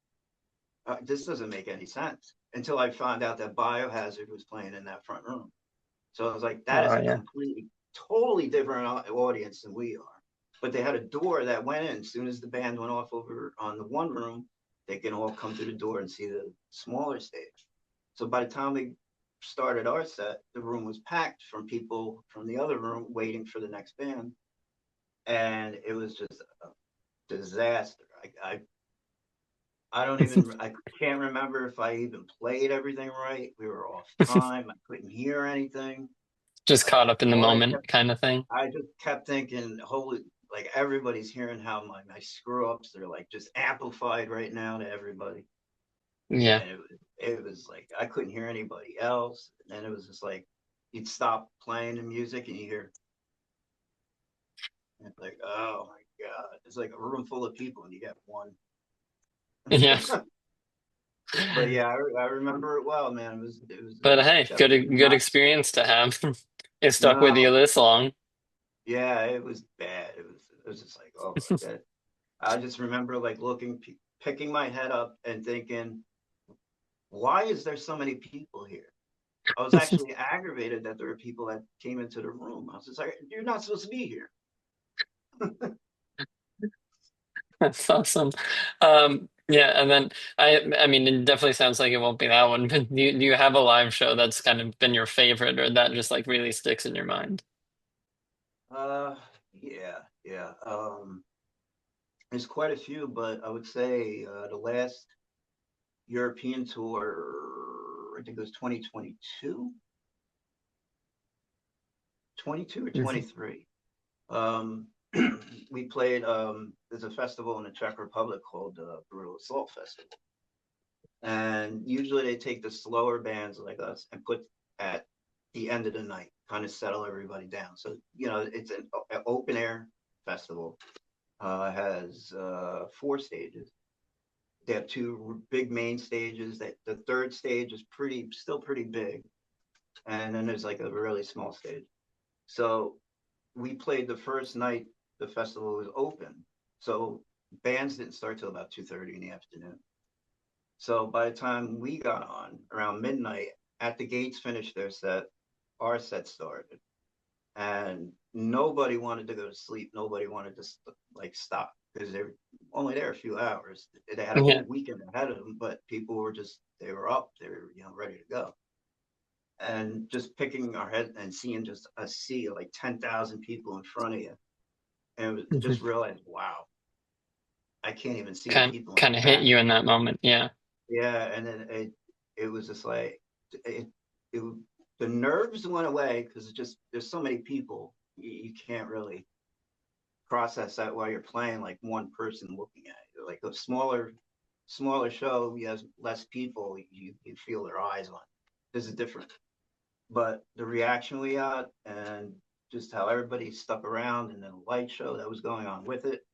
S2: this doesn't make any sense until I found out that Biohazard was playing in that front room. So I was like, that is
S1: Oh
S2: a
S1: yeah.
S2: completely, totally different audience than we are. But they had a door that went in. As soon as the band went off over on the one room, they can all come through the door and see the smaller stage. So by the time we started our set, the room was packed from people from the other room waiting for the next band. And it was just a disaster. I can't remember if I even played everything right. We were off time. I couldn't hear anything.
S1: Just caught up in the
S2: All I
S1: moment
S2: kept,
S1: kind of thing.
S2: I just kept thinking, holy, like everybody's hearing how my screw ups are like just amplified right now to everybody.
S1: Yeah.
S2: And it was like, I couldn't hear anybody else. And it was just like, you'd stop playing the music and you hear, and it's like, oh my God, it's like a room full of people and you get one.
S1: Yeah.
S2: But yeah, I remember it well, man.
S1: But hey,
S2: definitely
S1: good
S2: not.
S1: experience to have. It stuck with you
S2: No,
S1: this long.
S2: yeah, it was bad. It was just like, oh my God. I just remember like picking my head up and thinking, why is there so many people here? I was actually aggravated that there were people that came into the room. I was just like, you're not supposed to be here.
S1: That's awesome. Yeah, and then I mean, it definitely sounds like it won't be that one, but do you have a live show that's kind of been your favorite or that just like really sticks in your mind?
S2: Uh, yeah, yeah. There's quite a few, but I would say the last European tour, I think it was 2022, 22 or
S1: Mhm.
S2: 23. Um, we played, there's a festival in the Czech Republic called the Brutal Assault Festival. And usually they take the slower bands like us and put at the end of the night, kind of settle everybody down. So, it's an open air festival, has four stages. They have two big main stages. That the third stage is still pretty big, and then there's like a really small stage. So we played the first night the festival was open. So bands didn't start till about 2:30 in the afternoon. So by the time we got on around midnight, at the gates finished their set, our set started, and nobody wanted to go to sleep. Nobody wanted to like stop because they're only there a few hours. They had a
S1: Yeah.
S2: whole weekend ahead of them, but people were just they were up, they were ready to go. And just picking our head and seeing just a sea of like 10,000 people in front of you, and
S1: Mhm.
S2: just realized, wow, I can't even see the
S1: Kind
S2: people in
S1: kind
S2: the
S1: of hit
S2: back.
S1: you in that moment. Yeah.
S2: Yeah, and then it was just like it the nerves went away because there's so many people you can't really process that while you're playing like one person looking at you. Like a smaller show, you have less people, you feel their eyes on. This is different. But the reaction we got and just how everybody stuck around and then the light show that was going on with it.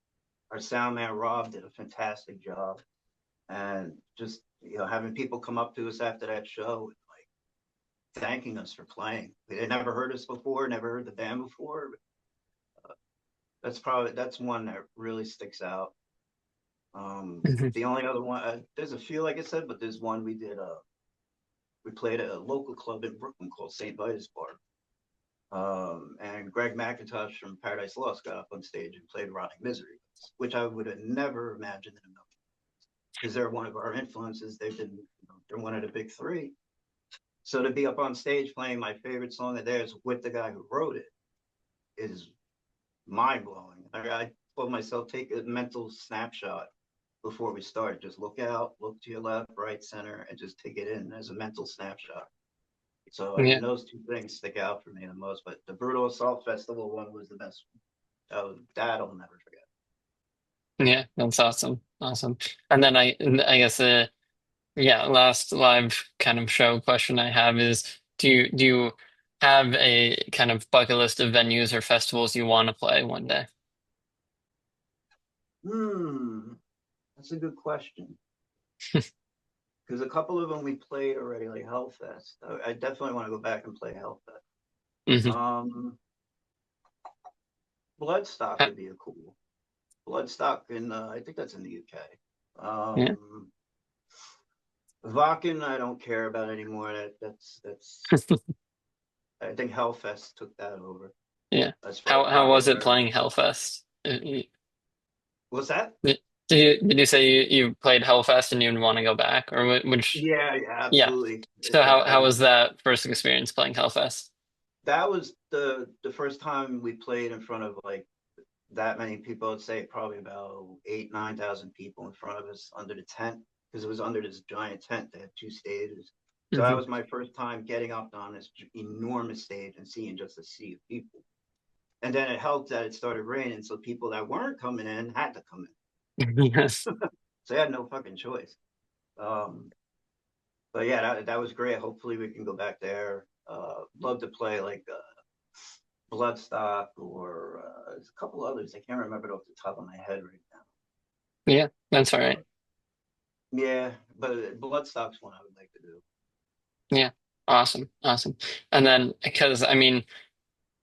S2: Our sound man Rob did a fantastic job. And just having people come up to us after that show like thanking us for playing. They had never heard us before, never heard the band before. That's one that really sticks out.
S1: Mhm.
S2: The only other one, there's a few, like I said, but there's one we did. We played at a local club in Brooklyn called St. Vitus Bar. And Greg McIntosh from Paradise Lost got up on stage and played Rotting Misery, which I would have never imagined in a million because they're one of our influences. They're one of the big three. So to be up on stage playing my favorite song of theirs with the guy who wrote it is mind blowing. I told myself take a mental snapshot before we start. Just look out, look to your left, right, center, and just take it in as a mental snapshot. So I mean,
S1: Yeah.
S2: those two things stick out for me the most. But the Brutal Assault Festival one was the best. Oh, that I'll never forget.
S1: Yeah. That's awesome. Awesome. And then I guess yeah, last live kind of show question I have is do you have a kind of bucket list of venues or festivals you want to play one day?
S2: That's a good question. Because a couple of them we played already, like Hellfest. I definitely want to go back and play Hellfest.
S1: Hmm.
S2: Um, Bloodstock would be a cool. Bloodstock in I think that's in the UK.
S1: Yeah.
S2: Vakken, I don't care about anymore. That's I think Hellfest took that over
S1: Yeah.
S2: as far as
S1: How was it
S2: popularity.
S1: playing Hellfest?
S2: What's that?
S1: Did you say you played Hellfest and you'd want to go back, or which?
S2: Yeah, yeah,
S1: Yeah.
S2: absolutely.
S1: So
S2: I
S1: how
S2: would.
S1: was that first experience playing Hellfest?
S2: That was the first time we played in front of like that many people. I'd say probably about 8, 9,000 people in front of us under the tent because it was under this giant tent. They had two stages. So that
S1: Hmm.
S2: was my first time getting up on this enormous stage and seeing just a sea of people. And then it helped that it started raining, so people that weren't coming in had to come in.
S1: Yes.
S2: So they had no fucking choice. Um, but yeah, that was great. Hopefully we can go back there. Love to play like Bloodstock or there's a couple others. I can't remember it off the top of my head right
S1: Yeah, that's all
S2: now.
S1: right.
S2: Yeah, but Bloodstock's one I would like to do.
S1: Yeah. Awesome. Awesome. And then because I mean,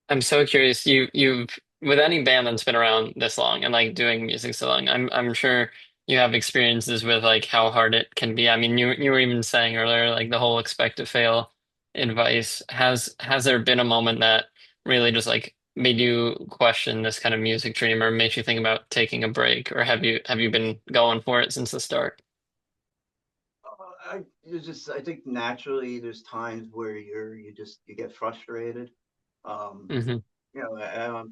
S1: I'm so curious. You've with any band that's been around this long and like doing music so long, I'm sure you have experiences with like how hard it can be. I mean, you were even saying earlier like the whole expect to fail advice. Has there been a moment that really just like made you question this kind of music dream or made you think about taking a break, or have you been going for it since the start?
S2: I think naturally there's times where you get frustrated. Um,
S1: Hmm.
S2: you know,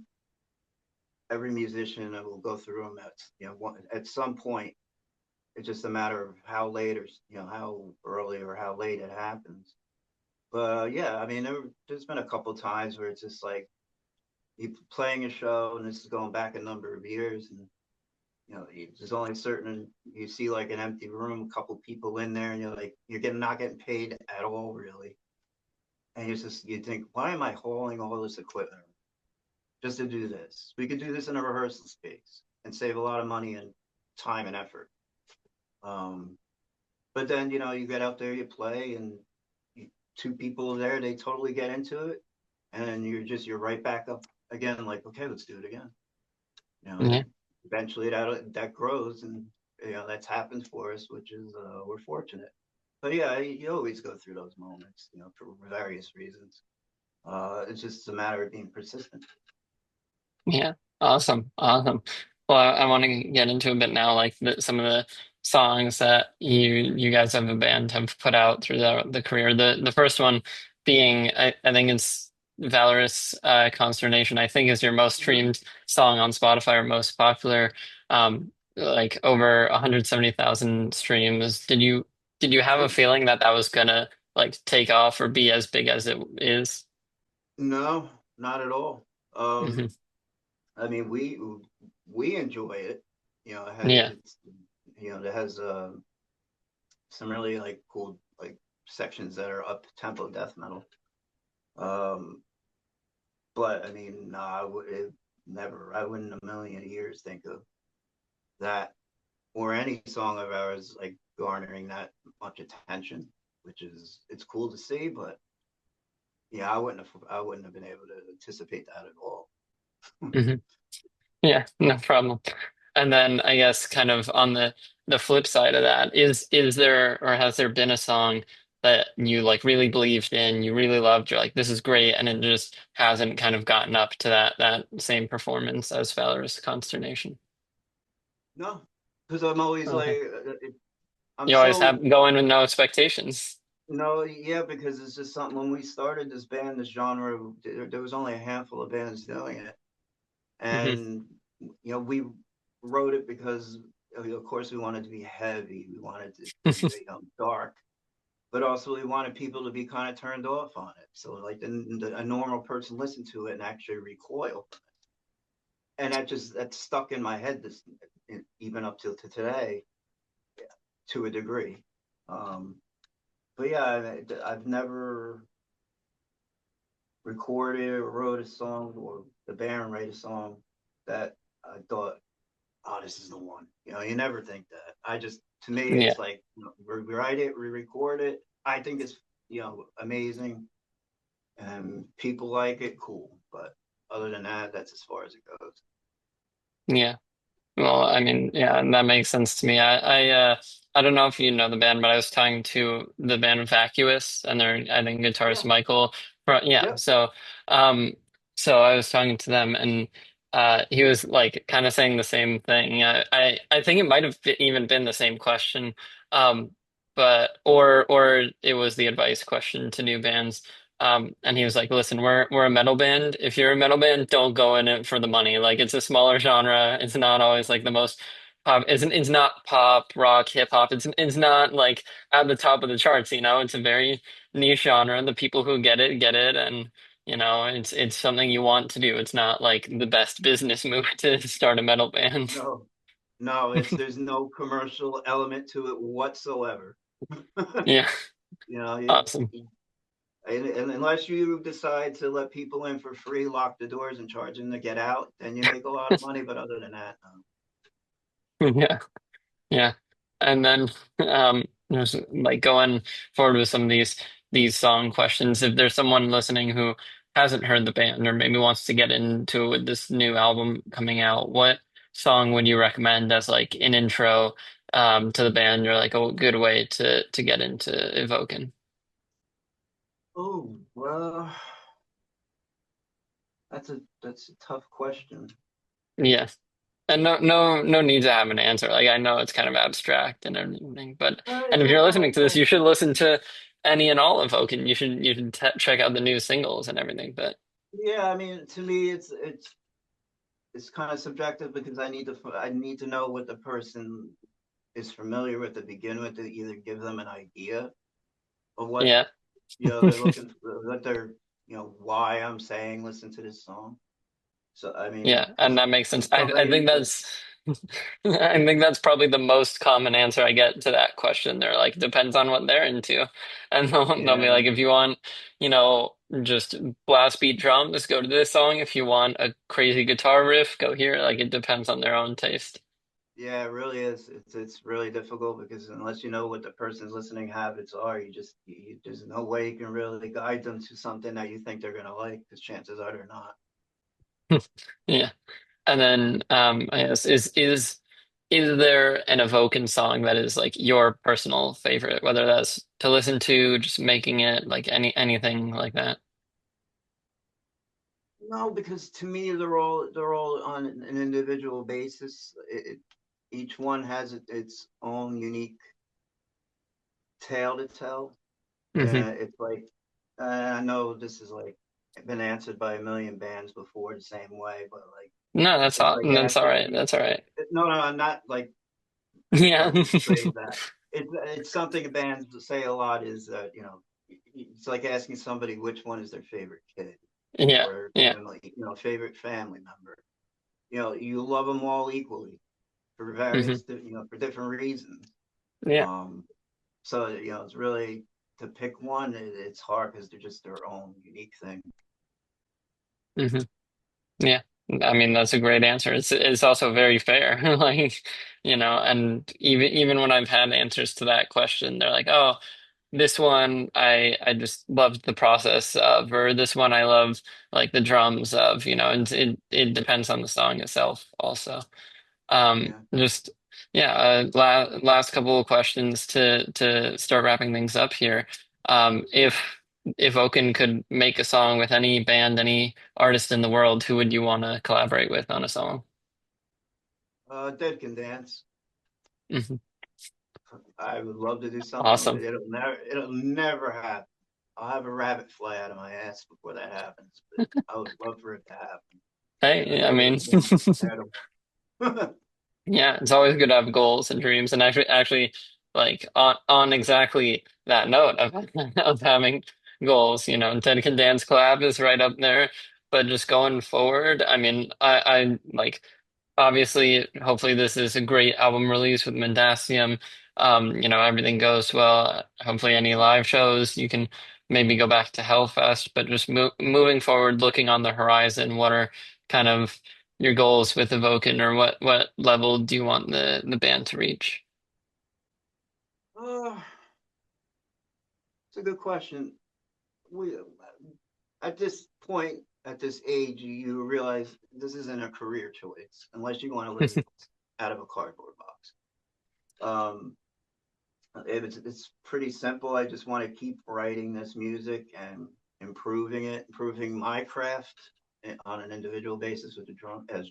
S2: every musician will go through them at some point. It's just a matter of how late or how early or how late it happens. But yeah, I mean, there's been a couple times where it's just like you playing a show, and this is going back a number of years, and there's only certain you see like an empty room, a couple people in there, and you're like you're getting not getting paid at all really, and you think, why am I hauling all this equipment just to do this? We could do this in a rehearsal space and save a lot of money and time and effort. Um, but then you get out there, you play, and you, two people there, they totally get into it, and you're right back up again, like, okay, let's do it again.
S1: Yeah.
S2: And eventually that grows, and that's happened for us, which is we're fortunate. But yeah, you always go through those moments, for various reasons. It's just a matter of being persistent.
S1: Yeah, awesome, awesome. Well, I want to get into a bit now, like some of the songs that you guys have a band have put out through the career. The first one being, I think it's Valorous Consternation. I think is your most streamed song on Spotify or most popular. Like over 170,000 streams. Did you have a
S2: Oh,
S1: feeling that that was gonna like take off or be as big as it is?
S2: no, not at all.
S1: Hmm.
S2: I mean, we enjoy it.
S1: Yeah.
S2: It's it has some really like cool like sections that are up tempo death metal. Um, but I mean, no, I wouldn't a million years think of that or any song of ours like garnering that much attention, which is it's cool to see, but yeah, I wouldn't have been able to anticipate that at all.
S1: Hmm. Yeah, no problem. And then I guess kind of on the flip side of that, is there or has there been a song that you like really believed in, you really loved, you're like, this is great, and it just hasn't kind of gotten up to that same performance as Valorous Consternation?
S2: No, because I'm always like,
S1: Okay.
S2: I'm
S1: You always
S2: so
S1: have go in with no expectations.
S2: no, yeah, because it's just something. When we started this band, this genre, there was only a handful of bands doing it,
S1: Hmm.
S2: and we wrote it because, of course, we wanted to be heavy, we wanted to be dark, but also we wanted people to be kind of turned off on it. So like a normal person listen to it and actually recoil, and that stuck in my head even up till to today to a degree. Um, but yeah, I've never recorded or wrote a song or the band write a song that I thought, oh, this is the one. You never think that. To me,
S1: Yeah.
S2: it's like, we write it, we record it. I think it's, amazing, and people like it, cool. But other than that, that's as far as it goes.
S1: Yeah. Well, I mean, yeah, and that makes sense to me. I don't know if you know the band, but I was talking to the band Vacuous and their I think guitarist
S2: Yeah,
S1: Michael. Yeah,
S2: yep.
S1: um so I was talking to them and he was like kind of saying the same thing. I think it might have even been the same question. But or it was the advice question to new bands. And he was like, "Listen, we're a metal band. If you're a metal band, don't go in it for the money. Like it's a smaller genre. It's not always like the most pop. It's not pop, rock, hip hop. It's not like at the top of the charts. You know, it's a very niche genre. The people who get it, and you know, it's something you want to do. It's not like the best business move to start a metal band."
S2: No, no, there's no commercial element to it whatsoever.
S1: Yeah,
S2: You know,
S1: awesome.
S2: and unless you decide to let people in for free, lock the doors, and charge them to get out, then you make a lot of money. But other than that, no.
S1: Yeah. Yeah. And then there's like going forward with some of these song questions. If there's someone listening who hasn't heard the band or maybe wants to get into it with this new album coming out, what song would you recommend as like an intro to the band or like a good way to get into Evoken?
S2: Oh, well, that's a tough question.
S1: Yeah. And no need to have an answer. Like I know it's kind of abstract and everything, but and if you're listening to this, you should listen to any and all of Oaken. You should check out the new singles and everything. But
S2: Yeah, I mean, to me, it's kind of subjective because I need to know what the person is familiar with to begin with to either give them an idea of what
S1: yeah,
S2: they're looking for, what they're why I'm saying listen to this song. So I mean,
S1: yeah, and that makes sense.
S2: because
S1: I
S2: somebody,
S1: think that's I think that's probably the most common answer I get to that question. They're like, depends on what they're into. And they'll be
S2: yeah,
S1: like, if you want, just blast beat drums, go to this song. If you want a crazy guitar riff, go here. Like it depends on their own taste.
S2: yeah, it really is. It's really difficult because unless you know what the person's listening habits are, there's no way you can really guide them to something that you think they're gonna like because chances are they're not.
S1: Yeah. And then I guess is there an Evoken song that is like your personal favorite, whether that's to listen to, just making it, like anything like that?
S2: No, because to me they're all on an individual basis. Each one has its own unique tale to tell.
S1: Hmm.
S2: It's like I know this is like been answered by a million bands before the same way, but like
S1: No,
S2: it's like
S1: that's all
S2: asking
S1: right. That's all right.
S2: no, no, I'm not like
S1: Yeah.
S2: let me rephrase that. It's something bands say a lot is that it's like asking somebody which one is their favorite kid
S1: Yeah.
S2: or
S1: Yeah.
S2: even like favorite family member. You love them all equally for
S1: Hmm.
S2: for different reasons.
S1: Yeah.
S2: Um, so it's really to pick one. It's hard because they're just their own unique thing.
S1: Hmm. Yeah. I mean, that's a great answer. It's also very fair. Like, and even when I've had answers to that question, they're like, "Oh, this one I just loved the process of," or this one I love like the drums of, and it depends on the song itself also.
S2: Yeah.
S1: Just yeah, last couple of questions to start wrapping things up here. If Oaken could make a song with any band, any artist in the world, who would you want to collaborate with on a song?
S2: Dead can dance.
S1: Mhm.
S2: I would love to do something with
S1: Awesome.
S2: it. It'll never happen. I'll have a rabbit fly out of my ass before that happens. But I would love for it to happen. And
S1: Hey, I
S2: whoever
S1: mean,
S2: the band is, incredible.
S1: yeah, it's always good to have goals and dreams. And actually, like on exactly that note of of having goals, Ted Can Dance Collab is right up there. But just going forward, I mean, I like obviously, hopefully this is a great album release with Mendacium. Everything goes well. Hopefully any live shows, you can maybe go back to Hellfest, but just moving forward, looking on the horizon, what are kind of your goals with Evoken, or what level do you want the band to reach?
S2: Oh, it's a good question. We at this point, at this age, you realize this isn't a career choice unless you want to live out of a cardboard box. Um, it's pretty simple. I just want to keep writing this music and improving it, improving my craft on an individual basis with the drum as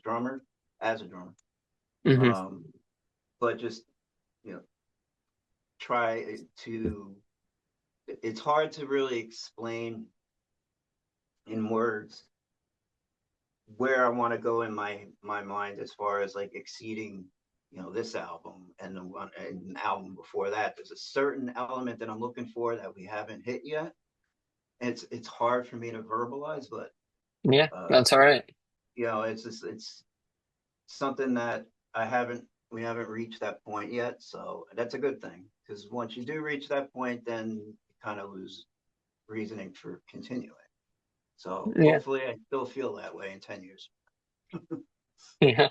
S2: a drummer.
S1: Hmm.
S2: Um, but just you know, try to. It's hard to really explain in words where I want to go in my mind as far as like exceeding, this album and the one and an album before that. There's a certain element that I'm looking for that we haven't hit yet. And it's hard for me to verbalize, but
S1: Yeah,
S2: uh,
S1: that's all right.
S2: it's something that we haven't reached that point yet. So that's a good thing, because once you do reach that point, then you kind of lose reasoning for continuing. So
S1: Yeah,
S2: hopefully I still feel that way in 10 years.
S1: yeah.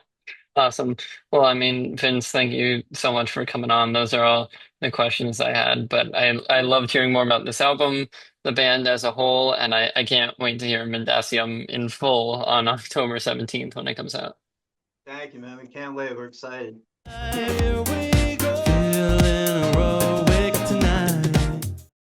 S1: Awesome. Well, I mean, Vince, thank you so much for coming on. Those are all the questions I had, but I loved hearing more about this album, the band as a whole, and I can't wait to hear Mendacium in full on October 17th when it comes out.
S2: Thank you, man. We can't wait. We're excited.
S4: Here we go. Feeling